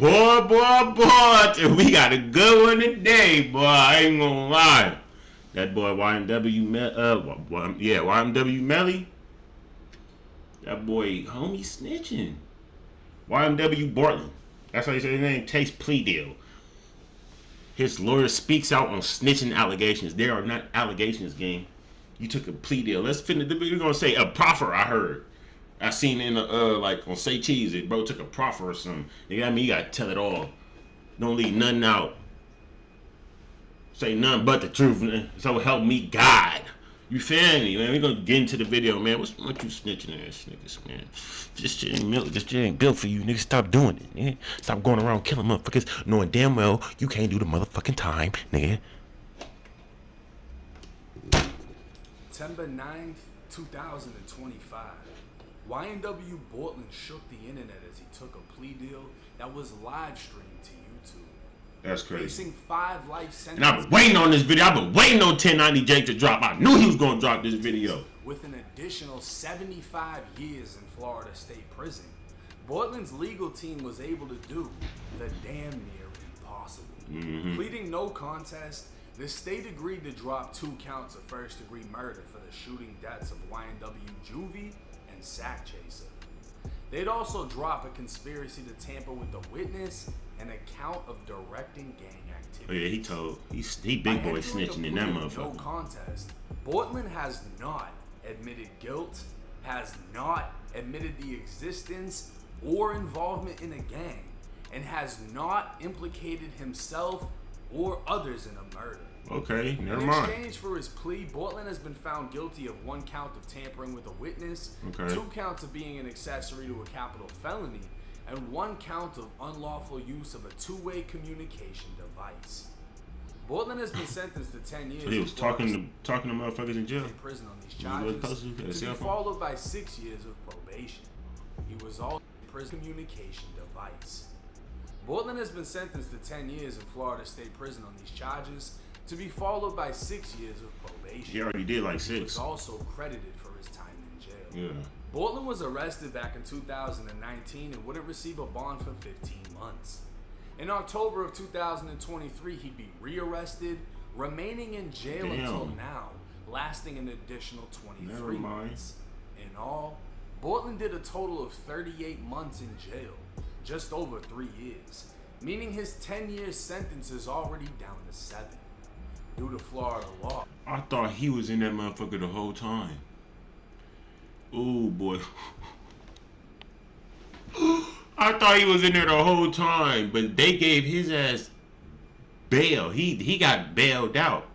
Boy, we got a good one today, boy. I ain't gonna lie. That boy YNW Melly. That boy, homie, snitching. YNW Bortlen. That's how you say his name. Takes plea deal. His lawyer speaks out on snitching allegations. There are not allegations, gang. You took a plea deal. Let's finish. We're gonna say a proffer. I heard. I seen in like on Say Cheese, it bro took a proffer or something. You got me. You gotta tell it all. Don't leave nothing out. Say nothing but the truth, man. So help me God. You feel me, man? We're gonna get into the video, man. What's you snitching ass niggas, man? This shit ain't built for you, niggas. Stop doing it, man. Stop going around killing motherfuckers, knowing damn well you can't do the motherfucking time, nigga. September 9th, 2025. YNW Bortlen shook the internet as he took a plea deal that was live streamed to YouTube. That's crazy. Facing 5 life sentences. And I've been waiting on this video. I've been waiting on 1090 Jake to drop. I knew he was gonna drop this video. With an additional 75 years in Florida State Prison, Bortlen's legal team was able to do the damn near impossible. Pleading no contest, the state agreed to drop 2 counts of first-degree murder for the shooting deaths of YNW Juvie and Sack Chaser. They'd also drop a conspiracy to tamper with the witness and a count of directing gang activity. Oh yeah, he big boy snitching in that motherfucker. No contest. Bortlen has not admitted guilt, has not admitted the existence or involvement in a gang, and has not implicated himself or others in a murder. Okay, never mind. In exchange for his plea, Bortlen has been found guilty of 1 count of tampering with a witness, 2 counts of being an accessory to a capital felony, and 1 count of unlawful use of a 2-way communication device. Bortlen has been sentenced to 10 years. So he was talking to motherfuckers in jail. In prison on these charges, to be followed by 6 years of probation. He was also in prison communication device. Bortlen has been sentenced to 10 years in Florida State Prison on these charges, to be followed by 6 years of probation. He already did like 6. He was also credited for his time in jail. Yeah. Bortlen was arrested back in 2019 and wouldn't receive a bond for 15 months. In October of 2023, he'd be rearrested, remaining in jail until now, lasting an additional 23 months. In all, Bortlen did a total of 38 months in jail, just over 3 years, meaning his 10-year sentence is already down to 7. Due to Florida law. I thought he was in that motherfucker the whole time. Ooh, boy. I thought he was in there the whole time, but they gave his ass bail. He got bailed out,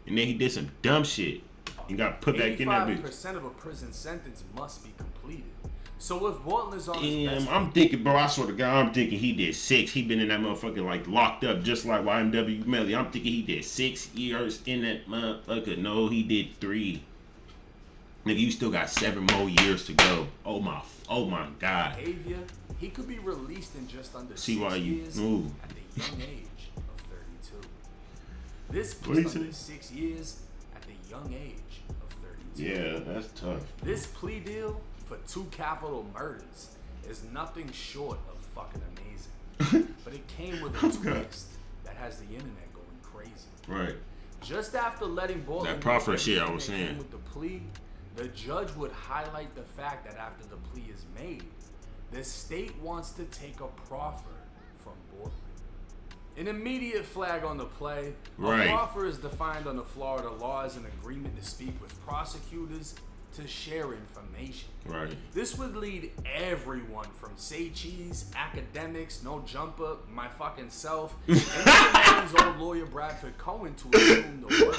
and then he did some dumb shit and got put back in that bitch. 85% of a prison sentence must be completed. So if Bortlen is on his best, I'm thinking, bro, I swear to God, I'm thinking he did 6. He been in that motherfucker like locked up just like YNW Melly. I'm thinking he did 6 years in that motherfucker. No, he did 3. Nigga, you still got 7 more years to go. Oh my God. Behavior, he could be released in just under 6 years at the young age of 32. This was under 6 years at the young age of 32. Yeah, that's tough. This plea deal for 2 capital murders is nothing short of fucking amazing. But it came with a twist that has the internet going crazy. Right. Just after letting Bortlen that proffer shit I was saying with the plea, the judge would highlight the fact that after the plea is made, the state wants to take a proffer from Bortlen. An immediate flag on the play. Right. A proffer is defined under Florida law as an agreement to speak with prosecutors to share information. Right. This would lead everyone from Say Cheese, academics, No Jumper, my fucking self, and his old lawyer Bradford Cohen to assume the work.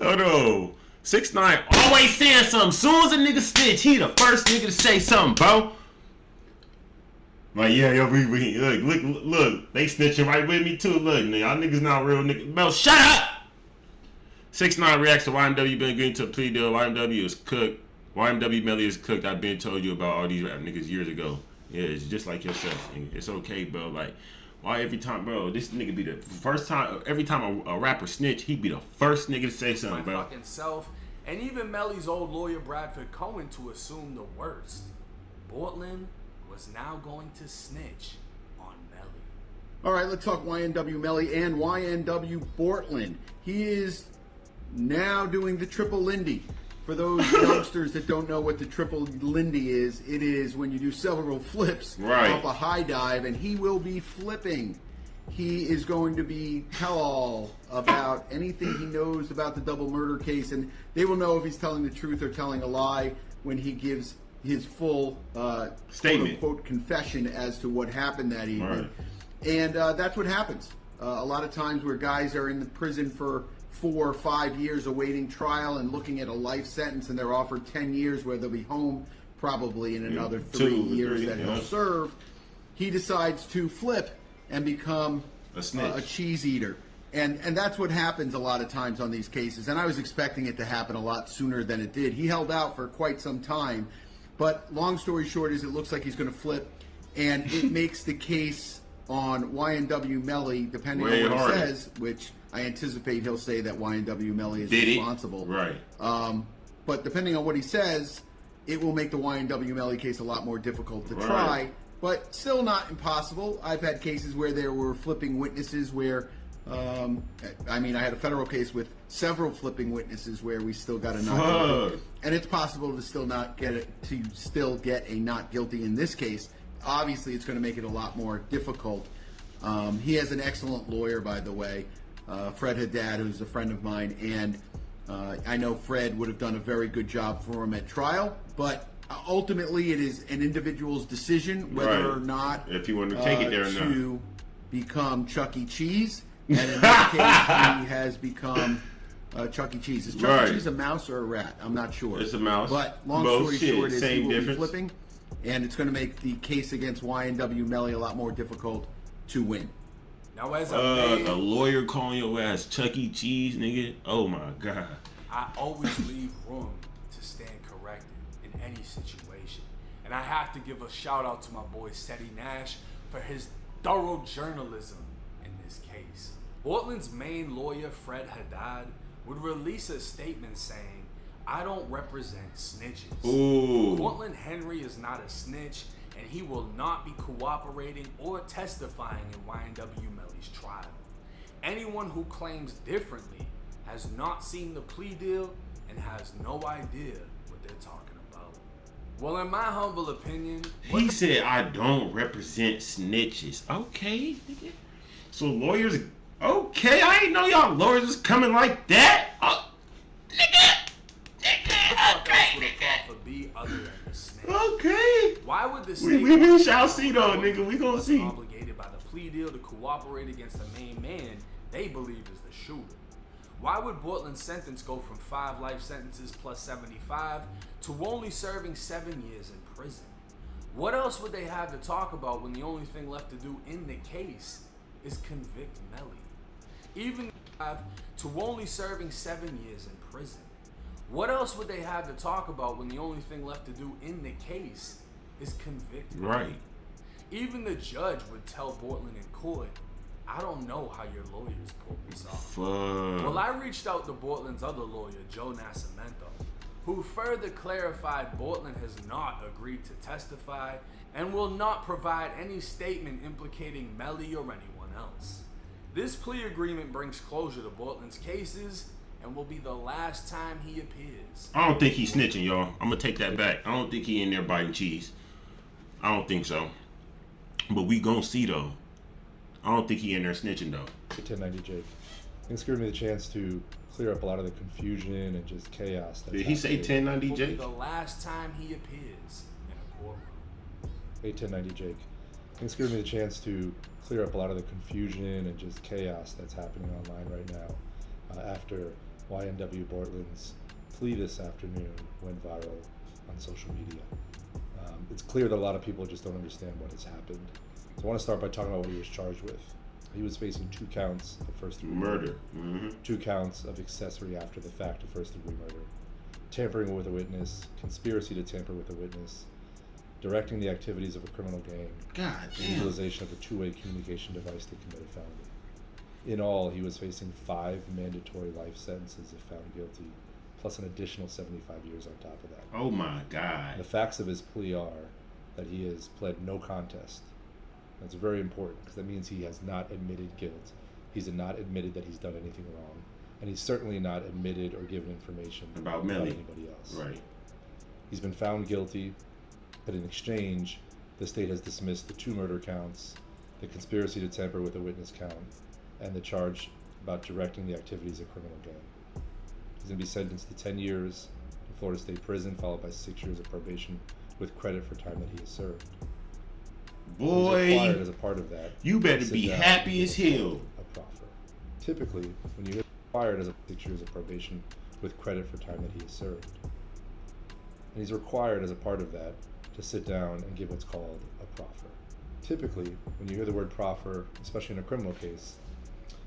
Oh no. 6ix9ine always saying something. Soon as a nigga snitch, he the first nigga to say something, bro. Like, yeah, yo, we look, they snitching right with me too. Look, y'all niggas not real niggas. Bro, shut up! 6ix9ine reacts to YNW been getting to a plea deal. YNW is cooked. YNW Melly is cooked. I've been told you about all these rap niggas years ago. Yeah, it's just like yourself. It's okay, bro. Like, why every time, bro? This nigga be the first time. Every time a rapper snitch, he be the first nigga to say something, bro. My fucking self, and even Melly's old lawyer Bradford Cohen to assume the worst. Bortlen was now going to snitch on Melly. All right, let's talk YNW Melly and YNW Bortlen. He is now doing the triple Lindy. For those youngsters that don't know what the triple Lindy is, it is when you do several flips off a high dive, and he will be flipping. He is going to be tell-all about anything he knows about the double murder case, and they will know if he's telling the truth or telling a lie when he gives his full statement, quote-unquote, confession as to what happened that evening. Right. And that's what happens. A lot of times where guys are in the prison for 4 or 5 years awaiting trial and looking at a life sentence, and they're offered 10 years where they'll be home probably in another 3 years that he'll serve. He decides to flip and become a cheese eater. And that's what happens a lot of times on these cases. And I was expecting it to happen a lot sooner than it did. He held out for quite some time. But long story short is it looks like he's going to flip. And it makes the case on YNW Melly, depending on what he says, which I anticipate he'll say that YNW Melly is responsible. Right. But depending on what he says, it will make the YNW Melly case a lot more difficult to try. But still not impossible. I've had cases where there were flipping witnesses where, I had a federal case with several flipping witnesses where we still got a not guilty. And it's possible to still get a not guilty in this case. Obviously, it's going to make it a lot more difficult. He has an excellent lawyer, by the way, Fred Haddad, who's a friend of mine, and I know Fred would have done a very good job for him at trial, but ultimately it is an individual's decision whether or not if you want to take it there or not to become Chuck E. Cheese, and in this case he has become Chuck E. Cheese. Is Chuck E. Cheese a mouse or a rat? I'm not sure. It's a mouse. But long story short is he will be flipping, and it's going to make the case against YNW Melly a lot more difficult to win. Now, as a man, a lawyer calling your ass Chuck E. Cheese, nigga. Oh my God. I always leave room to stand corrected in any situation, and I have to give a shout out to my boy Seti Nash for his thorough journalism in this case. Bortlen's main lawyer, Fred Haddad, would release a statement saying, "I don't represent snitches. Ooh. Bortlen Henry is not a snitch, and he will not be cooperating or testifying in YNW Melly's trial. Anyone who claims differently has not seen the plea deal and has no idea what they're talking about." Well, in my humble opinion, he said, "I don't represent snitches." Okay, nigga. So lawyers, okay, I ain't know y'all lawyers was coming like that. Okay. Why would the state we shall see though, nigga. We gonna see. Obligated by the plea deal to cooperate against the main man they believe is the shooter? Why would Bortlen's sentence go from 5 life sentences plus 75 to only serving 7 years in prison? What else would they have to talk about when the only thing left to do in the case is convict Melly? Even 5 to only serving 7 years in prison. What else would they have to talk about when the only thing left to do in the case is convict Melly? Right. Even the judge would tell Bortlen in court, "I don't know how your lawyers pulled this off." Well, I reached out to Bortlen's other lawyer, Joe Nascimento, who further clarified Bortlen has not agreed to testify and will not provide any statement implicating Melly or anyone else. This plea agreement brings closure to Bortlen's cases and will be the last time he appears. I don't think he's snitching, y'all. I'm gonna take that back. I don't think he in there biting cheese. I don't think so. But we gonna see though. I don't think he in there snitching though. 1090 Jake. Thanks for giving me the chance to clear up a lot of the confusion and just chaos. Did he say 1090 will Jake? Be the last time he appears in a courtroom. 1090 Jake. Thanks for giving me the chance to clear up a lot of the confusion and just chaos that's happening online right now after YNW Bortlen's plea this afternoon went viral on social media. It's clear that a lot of people just don't understand what has happened. So I want to start by talking about what he was charged with. He was facing 2 counts of first-degree murder, 2 counts of accessory after the fact of first-degree murder, tampering with a witness, conspiracy to tamper with a witness, directing the activities of a criminal gang, and utilization of a two-way communication device to commit a felony. In all, he was facing 5 mandatory life sentences if found guilty, plus an additional 75 years on top of that. Oh my God. The facts of his plea are that he has pled no contest That's very important because that means he has not admitted guilt. He's not admitted that he's done anything wrong. And he's certainly not admitted or given information about Melly. Anybody else. Right. He's been found guilty, but in exchange, the state has dismissed the 2 murder counts, the conspiracy to tamper with a witness count, and the charge about directing the activities of a criminal gang. He's going to be sentenced to 10 years in Florida State Prison, followed by 6 years of probation with credit for time that he has served. Boy, He's required as a part of that, you better be happy as hell. A proffer. Typically, when you're required as a 6 years of probation with credit for time that he has served. And he's required as a part of that to sit down and give what's called a proffer. Typically, when you hear the word proffer, especially in a criminal case,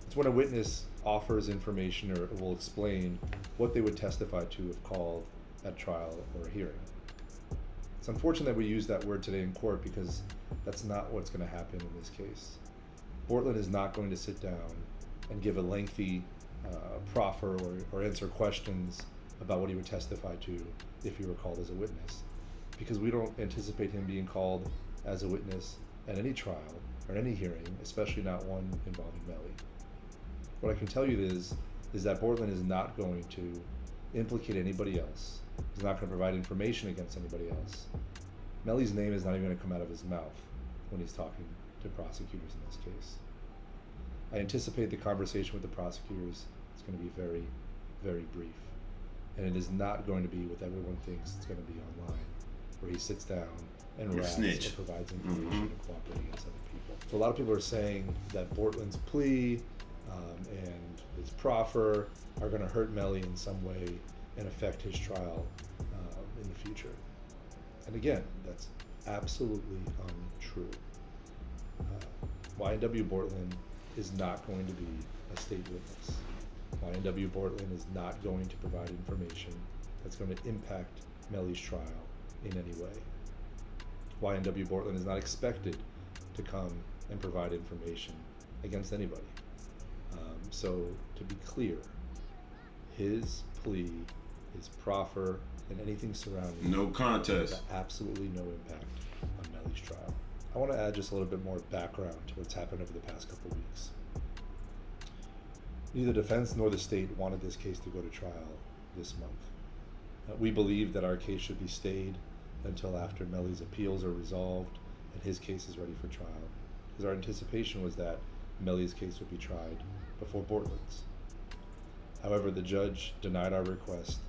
it's when a witness offers information or will explain what they would testify to if called at trial or a hearing. It's unfortunate that we use that word today in court because that's not what's going to happen in this case. Bortlen is not going to sit down and give a lengthy proffer or answer questions about what he would testify to if he were called as a witness, because we don't anticipate him being called as a witness at any trial or any hearing, especially not one involving Melly. What I can tell you is that Bortlen is not going to implicate anybody else. He's not going to provide information against anybody else. Melly's name is not even going to come out of his mouth when he's talking to prosecutors in this case. I anticipate the conversation with the prosecutors is going to be very, very brief. And it is not going to be what everyone thinks it's going to be online, where he sits down and raps or provides information to cooperate against other people. So a lot of people are saying that Bortlen's plea and his proffer are going to hurt Melly in some way and affect his trial in the future. And again, that's absolutely untrue. YNW Bortlen is not going to be a state witness. YNW Bortlen is not going to provide information that's going to impact Melly's trial in any way. YNW Bortlen is not expected to come and provide information against anybody. So to be clear, his plea, his proffer, and anything surrounding no contest has absolutely no impact on Melly's trial. I want to add just a little bit more background to what's happened over the past couple of weeks. Neither defense nor the state wanted this case to go to trial this month. We believe that our case should be stayed until after Melly's appeals are resolved and his case is ready for trial, because our anticipation was that Melly's case would be tried before Bortlen's. However, the judge denied our request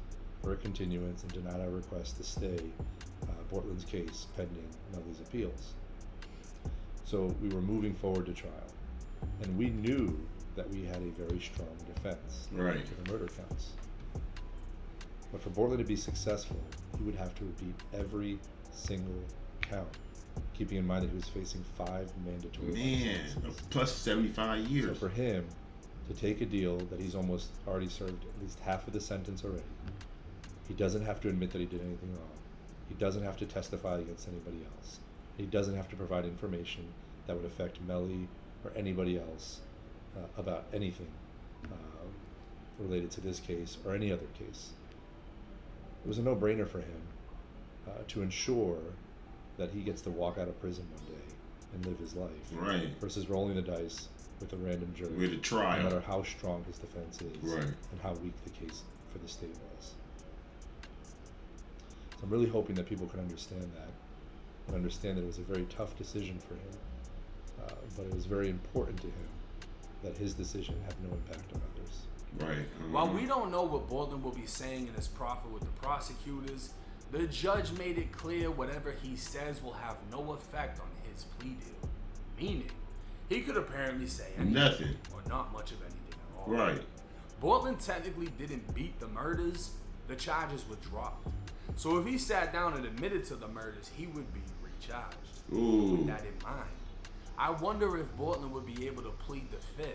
for a continuance and denied our request to stay Bortlen's case pending Melly's appeals. So we were moving forward to trial, and we knew that we had a very strong defense to the murder counts. But for Bortlen to be successful, he would have to repeat every single count, keeping in mind that he was facing 5 mandatory sentences. Plus 75 years. So for him to take a deal that he's almost already served at least half of the sentence already, he doesn't have to admit that he did anything wrong. He doesn't have to testify against anybody else. He doesn't have to provide information that would affect Melly or anybody else about anything related to this case or any other case. It was a no-brainer for him to ensure that he gets to walk out of prison one day and live his life, versus rolling the dice with a random jury, with a trial, no matter how strong his defense is and how weak the case for the state was. So I'm really hoping that people can understand that and understand that it was a very tough decision for him, but it was very important to him that his decision have no impact on others. While we don't know what Bortlen will be saying in his proffer with the prosecutors, the judge made it clear whatever he says will have no effect on his plea deal. Meaning, he could apparently say anything or not much of anything at all. Bortlen technically didn't beat the murders, the charges were dropped. So if he sat down and admitted to the murders, he would be recharged. With that in mind, I wonder if Bortlen would be able to plead the 5th,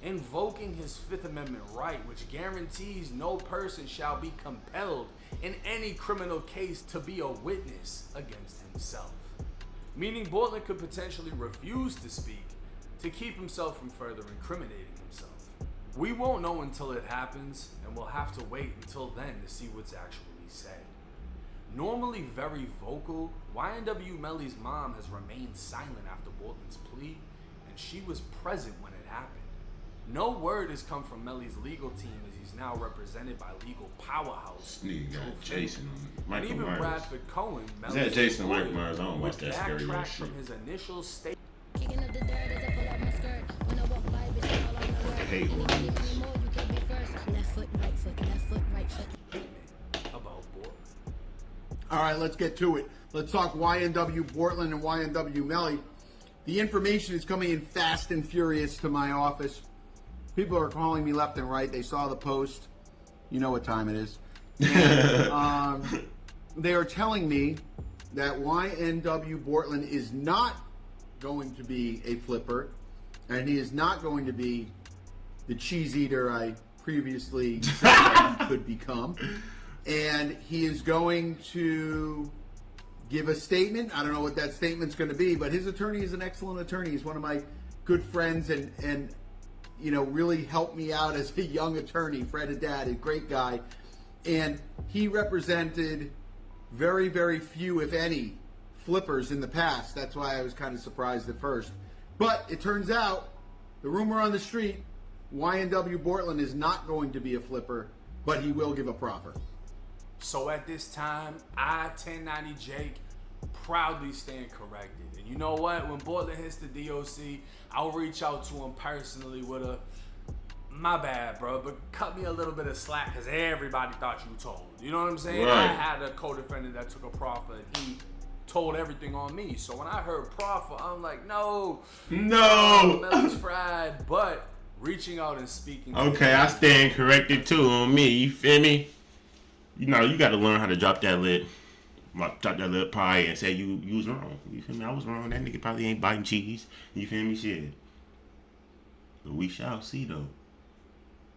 invoking his 5th Amendment right, which guarantees no person shall be compelled in any criminal case to be a witness against himself. Meaning Bortlen could potentially refuse to speak to keep himself from further incriminating himself. We won't know until it happens, and we'll have to wait until then to see what's actually said. Normally very vocal, YNW Melly's mom has remained silent after Bortlen's plea, and she was present when it happened. No word has come from Melly's legal team as he's now represented by legal powerhouse. Nigga got Jason on it. And Michael even Myers. Bradford Cohen, Is that Jason or Michael Myers? I don't watch would that scary backtrack ass shit. from his initial statement. Kicking up the dirt as I pull out my skirt. When I walk by, bitch, all on the alert. Hey, Any more, you could be first. Left foot, right foot, left foot, right foot. About Bortlen. All right, let's get to it. Let's talk YNW Bortlen and YNW Melly. The information is coming in fast and furious to my office. People are calling me left and right. They saw the post. You know what time it is. And, they are telling me that YNW Bortlen is not going to be a flipper, and he is not going to be the cheese eater I previously said that he could become. And he is going to give a statement. I don't know what that statement's going to be, but his attorney is an excellent attorney. He's one of my good friends and you know, really helped me out as a young attorney. Fred Haddad, a great guy. And he represented very, very few, if any, flippers in the past. That's why I was kind of surprised at first. But it turns out, the rumor on the street, YNW Bortlen is not going to be a flipper, but he will give a proffer. So at this time, I, 1090 Jake, proudly stand corrected. And you know what? When Bortlen hits the DOC, I'll reach out to him personally with a, my bad, bro, but cut me a little bit of slack because everybody thought you told. You know what I'm saying? Right. I had a co-defendant that took a proffer and he told everything on me. So when I heard proffer, I'm like, no. Melly's fried. But reaching out and speaking to Okay, I stand corrected too on me. You feel me? You know, you got to learn how to drop that lid. Drop that little pie and say you was wrong. You feel me? I was wrong. That nigga probably ain't biting cheese. You feel me? Shit. But we shall see though.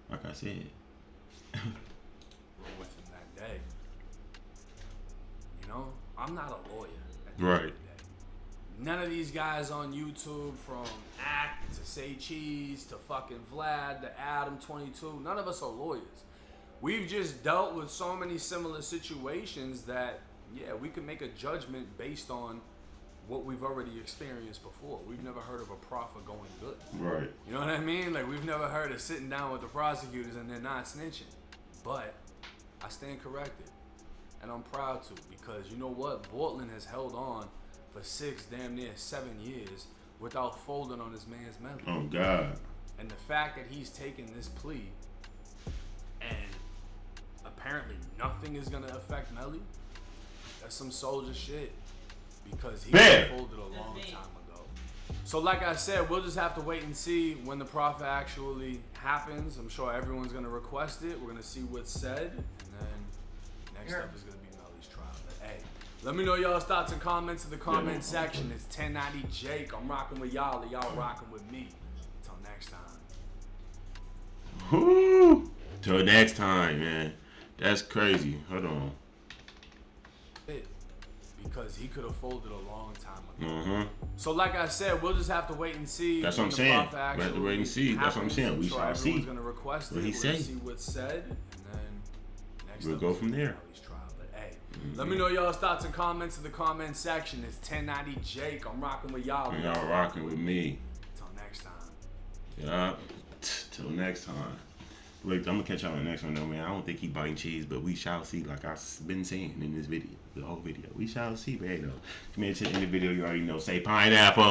Like I said. with him that day. You know, I'm not a lawyer. At the Right. end of the day. None of these guys on YouTube, from Act to Say Cheese to fucking Vlad to Adam22, none of us are lawyers. We've just dealt with so many similar situations that, yeah, we can make a judgment based on what we've already experienced before. We've never heard of a proffer going good. Right. You know what I mean? Like, we've never heard of sitting down with the prosecutors and they're not snitching. But I stand corrected. And I'm proud to, because you know what? Bortlen has held on for 6, damn near 7 years without folding on his man's Melly. Oh God. And the fact that he's taken this plea and apparently nothing is gonna affect Melly, that's some soldier shit. Because he Fair. folded a long time ago. So like I said, we'll just have to wait and see when the proffer actually happens. I'm sure everyone's gonna request it. We're gonna see what's said, and then next up is gonna be Melly's trial. But hey, let me know y'all's thoughts and comments in the comment section. It's 1090 Jake. I'm rocking with y'all, and y'all rocking with me. Until next time. Woo. Till next time, man. That's crazy. Hold on. Because he could have folded a long time ago. Mm-hmm. So like I said, we'll just have to wait and see. That's what I'm when the saying. proffer We have to actually wait and see. That's what I'm saying. happens. We I'm sure shall see everyone's gonna request what it. he We're gonna say. see what's said, and then next We'll up go is from there. Melly's trial. But hey, let me know y'all's thoughts and comments in the comment section. It's 1090 Jake. I'm rocking with y'all. And y'all rocking with me. Until next time. Yeah. Till next time. Look, I'm gonna catch y'all on the next one though, man. I don't think he biting cheese, but we shall see. Like I've been saying in this video, the whole video, we shall see. But hey, though, if you made it to the end of the video, you already know. Say pineapple.